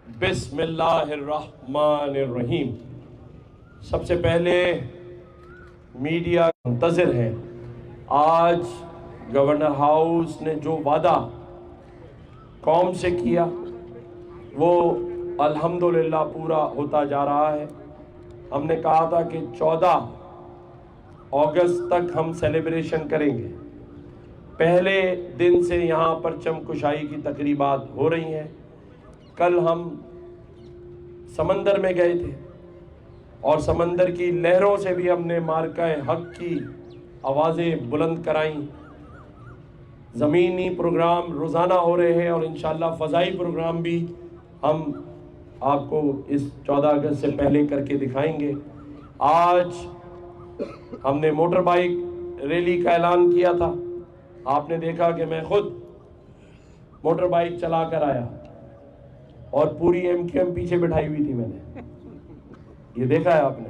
بسم اللہ الرحمن الرحیم۔ سب سے پہلے میڈیا منتظر ہے، آج گورنر ہاؤس نے جو وعدہ قوم سے کیا وہ الحمدللہ پورا ہوتا جا رہا ہے۔ ہم نے کہا تھا کہ 14 اگست تک ہم سیلیبریشن کریں گے۔ پہلے دن سے یہاں پرچم کشائی کی تقریبات ہو رہی ہیں۔ کل ہم سمندر میں گئے تھے اور سمندر کی لہروں سے بھی ہم نے مارکہ حق کی آوازیں بلند کرائیں۔ زمینی پروگرام روزانہ ہو رہے ہیں اور انشاءاللہ فضائی پروگرام بھی ہم آپ کو اس 14 اگست سے پہلے کر کے دکھائیں گے۔ آج ہم نے موٹر بائک ریلی کا اعلان کیا تھا۔ آپ نے دیکھا کہ میں خود موٹر بائک چلا کر آیا اور پوری ایم کیو ایم پیچھے بٹھائی ہوئی تھی میں نے، یہ دیکھا ہے آپ نے،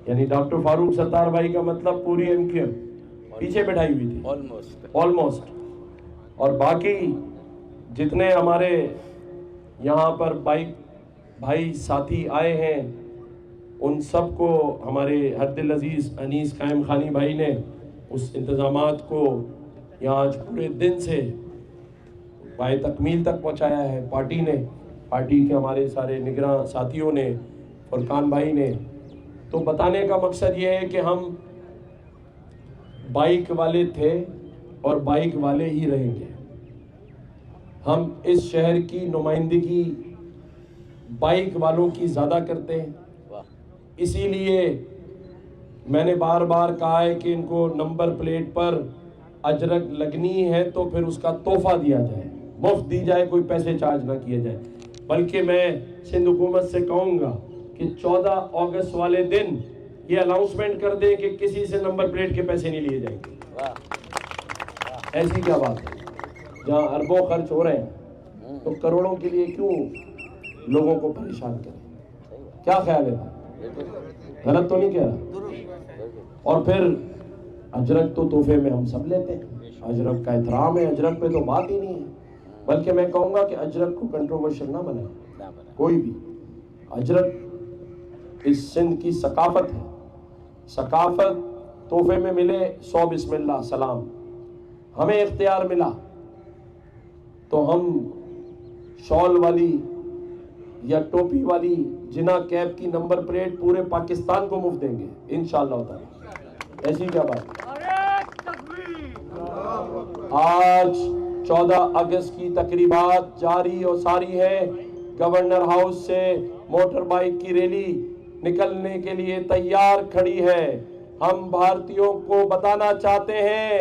یعنی ڈاکٹر فاروق ستار بھائی کا مطلب پوری ایم کیو ایم پیچھے بٹھائی ہوئی تھی آلموسٹ۔ اور باقی جتنے ہمارے یہاں پر بائک بھائی ساتھی آئے ہیں ان سب کو ہمارے حد العزیز انیس قائم خانی بھائی نے اس انتظامات کو یہاں آج پورے دن سے پائے تکمیل تک پہنچایا ہے۔ پارٹی کے ہمارے سارے نگراں ساتھیوں نے، فرقان بھائی نے، تو بتانے کا مقصد یہ ہے کہ ہم بائک والے تھے اور بائک والے ہی رہیں گے۔ ہم اس شہر کی نمائندگی بائک والوں کی زیادہ کرتے ہیں، اسی لیے میں نے بار بار کہا ہے کہ ان کو نمبر پلیٹ پر اجرک لگنی ہے تو پھر اس کا تحفہ دیا جائے، مفت دی جائے، کوئی پیسے چارج نہ کیے جائے۔ بلکہ میں سندھ حکومت سے کہوں گا کہ 14 اگست والے دن یہ اناؤنسمنٹ کر دیں کہ کسی سے نمبر پلیٹ کے پیسے نہیں لیے جائیں گے۔ ایسی کیا بات ہے، جہاں اربوں خرچ ہو رہے ہیں تو کروڑوں کے لیے کیوں لوگوں کو پریشان کریں؟ کیا خیال ہے؟ غلط تو نہیں کہہ رہا؟ اور پھر اجرک تو تحفے میں ہم سب لیتے ہیں، اجرک کا احترام ہے، اجرک پہ تو بات ہی نہیں ہے۔ بلکہ میں کہوں گا کہ اجرک کو کنٹروورشل نہ بنائیں کوئی بھی۔ اجرک اس سندھ کی ثقافت ہے، ثقافت تحفے میں ملے 100 بسم اللہ سلام، ہمیں اختیار ملا تو ہم شال والی یا ٹوپی والی جنا کیپ کی نمبر پلیٹ پورے پاکستان کو مفت دیں گے انشاءاللہ تعالی۔ ایسی کیا بات ہے؟ آج 14 اگست کی تقریبات جاری اور ساری ہے۔ گورنر ہاؤس سے موٹر بائک کی ریلی نکلنے کے لیے تیار کھڑی ہے۔ ہم بھارتیوں کو بتانا چاہتے ہیں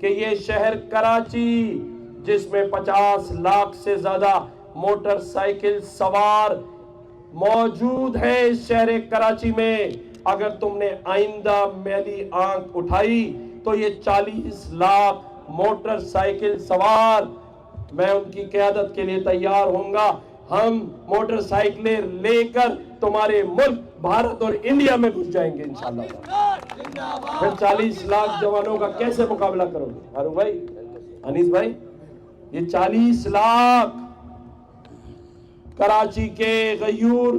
کہ یہ شہر کراچی، جس میں 50 لاکھ سے زیادہ موٹر سائیکل سوار موجود ہے، اس شہر کراچی میں اگر تم نے آئندہ میلی آنکھ اٹھائی تو یہ 40 لاکھ موٹر سائیکل سوار، میں ان کی قیادت کے لیے تیار ہوں گا۔ ہم موٹر سائیکلیں لے کر تمہارے ملک بھارت اور انڈیا میں گھس جائیں گے انشاءاللہ۔ پھر 40 لاکھ جوانوں کا کیسے مقابلہ کرو گے فاروق بھائی، انیس بھائی؟ یہ 40 لاکھ کراچی کے غیور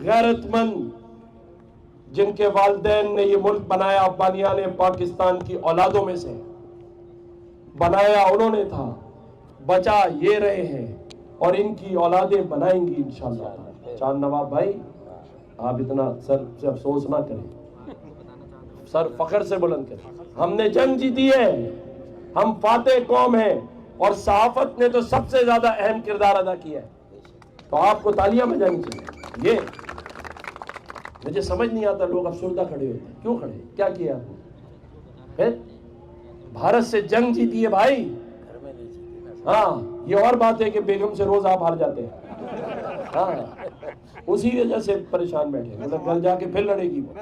غیرت مند جن کے والدین نے یہ ملک بنایا، بانیان پاکستان کی اولادوں میں سے بنایا انہوں نے تھا، بچا یہ رہے ہیں اور ان کی اولادیں بنائیں گی انشاءاللہ۔ چاند نواب بھائی، آپ اتنا سر سے افسوس نہ کریں، سر فخر سے بلند کریں۔ ہم نے جنگ جیتی ہے، ہم فاتح قوم ہیں، اور صحافت نے تو سب سے زیادہ اہم کردار ادا کیا ہے، تو آپ کو تالیاں بجانی چاہیے۔ یہ مجھے سمجھ نہیں آتا، لوگ افسردہ کھڑے ہوتے ہیں، کیوں کھڑے؟ کیا کیا آپ نے؟ پھر بھارت سے جنگ جیتی ہے بھائی، ہاں یہ اور بات ہے کہ بیگم سے روز آپ ہار جاتے ہیں، ہاں اسی وجہ سے پریشان بیٹھے، مطلب گھر جا کے پھر لڑے گی وہ۔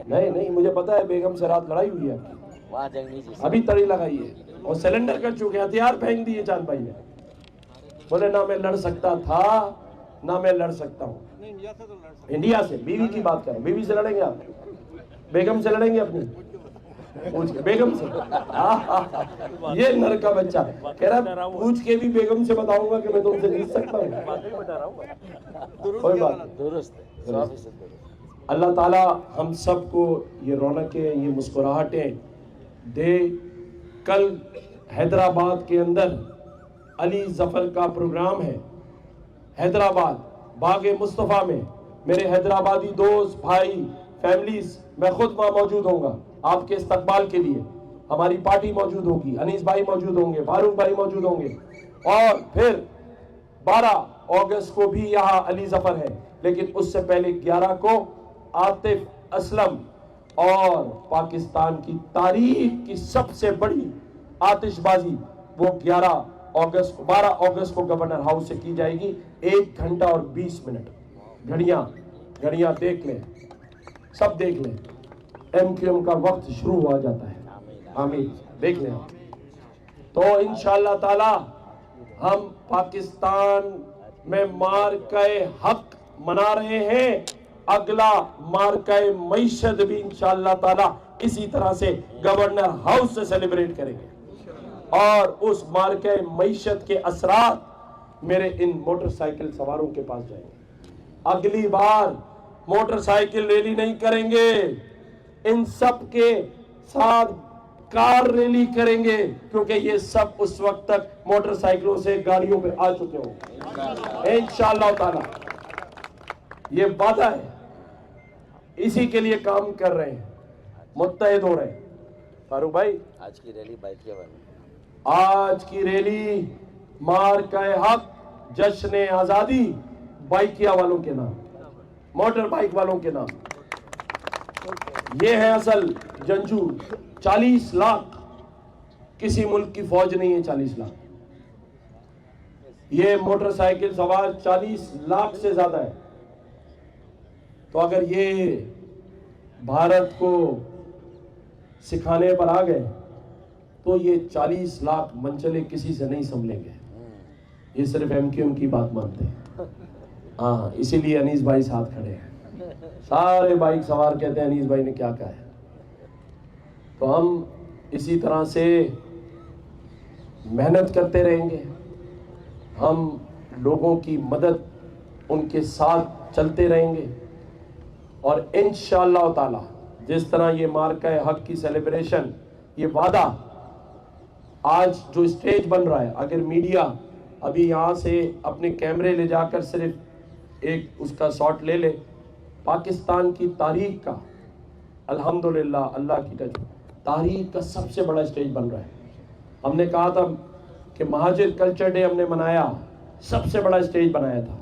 نہیں مجھے پتا ہے بیگم سے رات لڑائی ہوئی ہے آپ کی، ابھی تڑی لگائی ہے اور سلنڈر کر چکے، ہتھیار پھینک دیے چاند بھائی نے، بولے نہ میں لڑ سکتا تھا نہ میں لڑ سکتا ہوں۔ انڈیا سے بیوی کی بات کریں، بیوی سے لڑیں گے آپ؟ بیگم سے لڑیں گے اپنی؟ پوچھ کے بیگم سے یہ نر کا بچہ کہہ رہا پوچھ کے بھی بیگم سے بتاؤں گا کہ میں تم سے جیت سکتا ہوں. کوئی بات درست. اللہ تعالیٰ ہم سب کو یہ رونقیں یہ مسکراہٹیں دے. کل حیدرآباد کے اندر علی ظفر کا پروگرام ہے. حیدرآباد باغ مصطفیٰ میں میرے حیدرآبادی دوست بھائی فیملیز میں خود وہاں موجود ہوں گا آپ کے استقبال کے لیے. ہماری پارٹی موجود ہوگی, انیس بھائی موجود ہوں گے, فاروق بھائی موجود ہوں گے. اور پھر 12 اگست کو بھی یہاں علی ظفر ہے, لیکن اس سے پہلے 11 کو عاطف اسلم اور پاکستان کی تاریخ کی سب سے بڑی آتش بازی وہ 12 اگست کو گورنر ہاؤس سے کی جائے گی. 1 گھنٹہ اور 20 منٹ. گھڑیاں دیکھ لیں, سب دیکھ لیں. ایم کیو ایم کا وقت شروع ہوا جاتا ہے. آمین. دیکھ لیں. تو انشاءاللہ تعالی ہم پاکستان میں مارکہ حق منا رہے ہیں. اگلا مارکہ معیشت بھی انشاءاللہ تعالی اسی طرح سے گورنر ہاؤس سے سیلیبریٹ کریں گے, اور اس مارکہ معیشت کے اثرات میرے ان موٹر سائیکل سواروں کے پاس جائیں گے. اگلی بار موٹر سائیکل ریلی نہیں کریں گے, ان سب کے ساتھ کار ریلی کریں گے, کیونکہ یہ سب اس وقت تک موٹر سائیکلوں سے گاڑیوں پہ آ چکے ہوں انشاءاللہ تعالی. یہ وعدہ ہے, اسی کے لیے کام کر رہے ہیں, متحد ہو رہے ہیں. فاروق بھائی آج کی ریلی بائک کے بارے میں, آج کی ریلی مارکہ حق جشن آزادی بائکیا والوں کے نام, موٹر بائک والوں کے نام. یہ ہے اصل جنگجو. 40 لاکھ کسی ملک کی فوج نہیں ہے. 40 لاکھ یہ موٹر سائیکل سوار 40 لاکھ سے زیادہ ہے. تو اگر یہ بھارت کو سکھانے پر آ گئے تو یہ 40 لاکھ منچلے کسی سے نہیں سنبھلیں گے. یہ صرف ایم کیو ایم کی بات مانتے ہیں. ہاں, اسی لیے انیس بھائی ساتھ کھڑے ہیں. سارے بائک سوار کہتے ہیں انیس بھائی نے کیا کہا ہے. تو ہم اسی طرح سے محنت کرتے رہیں گے. ہم لوگوں کی مدد ان کے ساتھ چلتے رہیں گے, اور انشاءاللہ تعالی جس طرح یہ مارکہ حق کی سیلیبریشن, یہ وعدہ آج جو اسٹیج بن رہا ہے, اگر میڈیا ابھی یہاں سے اپنے کیمرے لے جا کر صرف ایک اس کا شاٹ لے لے, پاکستان کی تاریخ کا الحمدللہ اللہ کی تاریخ کا سب سے بڑا اسٹیج بن رہا ہے. ہم نے کہا تھا کہ مہاجر کلچر ڈے ہم نے منایا, سب سے بڑا اسٹیج بنایا تھا.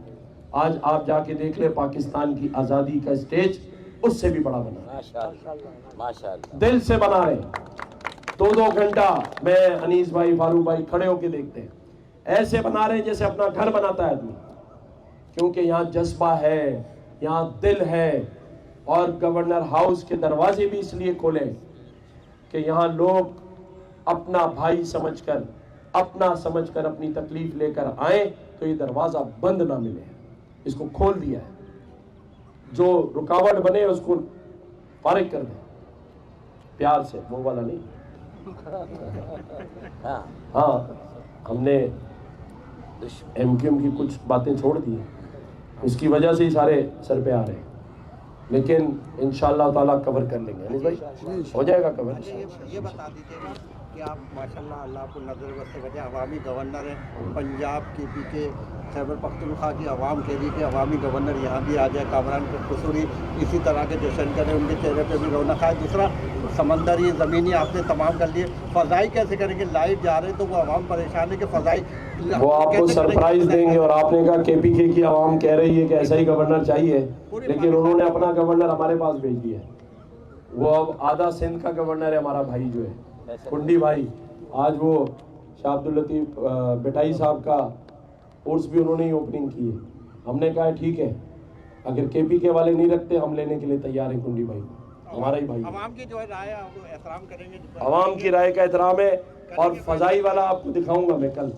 آج آپ جا کے دیکھ لیں پاکستان کی آزادی کا اسٹیج اس سے بھی بڑا بنا, ماشاءاللہ دل سے بنا رہے ہیں. 2 گھنٹہ میں انیس بھائی فاروق بھائی کھڑے ہو کے دیکھتے ہیں, ایسے بنا رہے ہیں جیسے اپنا گھر بناتا ہے آدمی, کیونکہ یہاں جذبہ ہے, یہاں دل ہے. اور گورنر ہاؤس کے دروازے بھی اس لیے کھولے کہ یہاں لوگ اپنا بھائی سمجھ کر, اپنا سمجھ کر اپنی تکلیف لے کر آئیں تو یہ دروازہ بند نہ ملے. اس کو کھول دیا ہے, جو رکاوٹ بنے اس کو فارغ کر دیں پیار سے, وہ والا نہیں. ہاں, ہم نے ایم کیو ایم کی کچھ باتیں چھوڑ دی, اس کی وجہ سے ہی سارے سر پہ آ رہے ہیں, لیکن انشاءاللہ تعالیٰ کور کر لیں گے. انیس بھائی ہو جائے گا کور. یہ بتا دیجیے گا کہ آپ ماشاءاللہ اللہ کو نظر بس سے وجہ عوامی گورنر ہیں پنجاب کے پی کے خیبر پختونخوا کی عوام کے لیے کہ عوامی گورنر یہاں بھی آ جائے, کامران قصوری اسی طرح کے جشن کریں, ان کے چہرے پہ بھی رونق آئے. دوسرا سمندری زمینی آپ نے تمام کر لیے, فضائی کیسے کریں گے؟ لائٹ جا رہے تو وہ عوام پریشان ہے کہ فضائی وہ آپ کو سرپرائز دیں گے. اور آپ نے کہا کے پی کے کی عوام کہہ رہی ہے کہ ایسا ہی گورنر چاہیے, لیکن انہوں نے اپنا گورنر ہمارے پاس بھیج دیا ہے. وہ اب آدھا سندھ کا گورنر ہے ہمارا بھائی جو ہے کنڈی بھائی. آج وہ شاہ عبداللطیف بٹائی صاحب کا کورس بھی انہوں نے ہی اوپننگ کی ہے. ہم نے کہا ٹھیک ہے, اگر کے پی کے والے نہیں رکھتے ہم لینے کے لیے تیار ہیں کنڈی بھائی, ہمارا ہی بھائی. عوام کی جو رائے ہے وہ احترام کریں گے, عوام کی رائے کا احترام ہے. اور فضائی والا آپ کو دکھاؤں گا میں کل.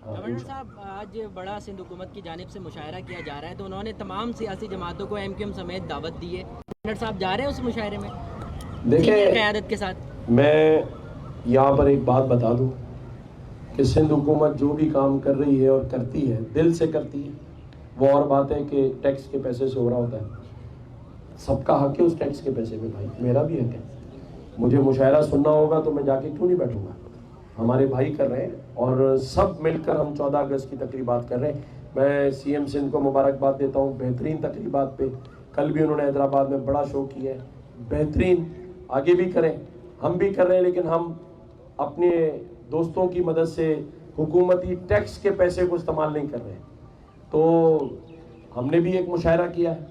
گورنر صاحب, آج بڑا سندھ حکومت کی جانب سے مشاعرہ کیا جا رہا ہے, تو انہوں نے تمام سیاسی جماعتوں کو ایم کیو ایم سمیت دعوت دی ہے. گورنر صاحب جا رہے ہیں اس مشاعرے میں؟ دیکھیں قیادت کے ساتھ میں یہاں پر ایک بات بتا دوں کہ سندھ حکومت جو بھی کام کر رہی ہے اور کرتی ہے دل سے کرتی ہے. وہ اور بات ہے کہ ٹیکس کے پیسے سے ہو رہا ہوتا ہے. سب کا حق ہے اس ٹیکس کے پیسے میں بھائی, میرا بھی حق ہے. مجھے مشاعرہ سننا ہوگا تو میں جا کے کیوں نہیں بیٹھوں گا. ہمارے بھائی کر رہے ہیں اور سب مل کر ہم 14 اگست کی تقریبات کر رہے ہیں. میں سی ایم سندھ کو مبارکباد دیتا ہوں بہترین تقریبات پہ. کل بھی انہوں نے حیدرآباد میں بڑا شو کیا ہے, بہترین. آگے بھی کریں, ہم بھی کر رہے ہیں, لیکن ہم اپنے دوستوں کی مدد سے حکومتی ٹیکس کے پیسے کو استعمال نہیں کر رہے. تو ہم نے بھی ایک مشاعرہ کیا ہے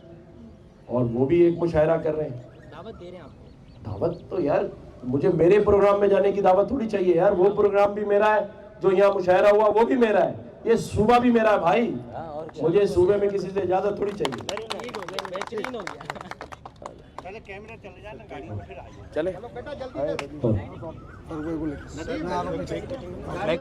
اور وہ بھی ایک مشاعرہ کر رہے ہیں. دعوت دے رہے ہیں آپ کو. دعوت تو یار مجھے میرے پروگرام میں جانے کی دعوت تھوڑی چاہیے یار. وہ پروگرام بھی میرا ہے, جو یہاں مشاعرہ ہوا وہ بھی میرا ہے, یہ صوبہ بھی میرا ہے بھائی. مجھے صوبے میں کسی سے اجازت تھوڑی چاہیے. ٹھیک ہو گیا, بہترین ہو گیا. پہلے کیمرہ چلے جائے نا گاڑی میں, پھر آئیے. چلے بیٹا جلدی